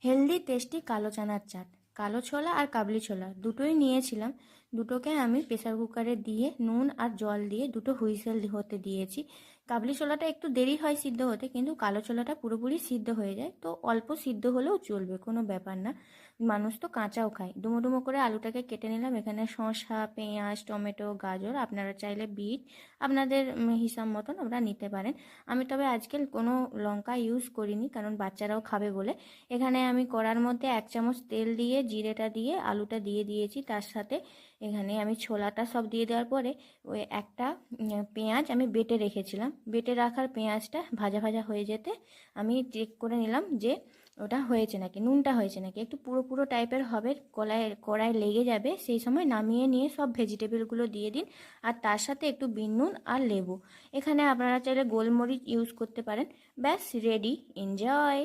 Healthy tasty কালো চানার চাট, কালো ছোলা আর কাবলি ছোলা দুটোই নিয়েছিলাম। দুটোকে আমি প্রেসার কুকারে দিয়ে নুন আর জল দিয়ে দুটো হুইসেল হতে দিয়েছি। কাবলি ছোলাটা একটু দেরি হয় সিদ্ধ হতে, কিন্তু কালো ছোলাটা পুরোপুরি সিদ্ধ হয়ে যায়, তো অল্প সিদ্ধ হলেও চলবে, কোনো ব্যাপার না। মানুষ তো কাঁচাও খায়। ডুমো ডুমো করে আলুটাকে কেটে নিলাম। এখানে শসা, পেঁয়াজ, টমেটো, গাজর, আপনারা চাইলে বিট আপনাদের হিসাব মতন আপনারা নিতে পারেন। আমি তবে আজকে কোনো লঙ্কা ইউজ করিনি, কারণ বাচ্চারাও খাবে বলে। এখানে আমি কড়ার মধ্যে 1 চামচ তেল দিয়ে জিরেটা দিয়ে আলুটা দিয়ে দিয়েছি। তার সাথে এখানে আমি ছোলাটা সব দিয়ে দেওয়ার পরে ওই একটা পেঁয়াজ আমি বেটে রেখেছিলাম। বেটে রাখার পেঁয়াজটা ভাজা ভাজা হয়ে যেতে আমি চেক করে নিলাম যে ওটা হয়েছে নাকি, নুনটা হয়েছে নাকি। একটু পুরো পুরো টাইপের হবে, কড়ায় লেগে যাবে, সেই সময় নামিয়ে নিয়ে সব ভেজিটেবলগুলো দিয়ে দিন। আর তার সাথে একটু বিট নুন আর লেবু। এখানে আপনারা চাইলে গোলমরিচ ইউজ করতে পারেন। ব্যাস রেডি, এনজয়।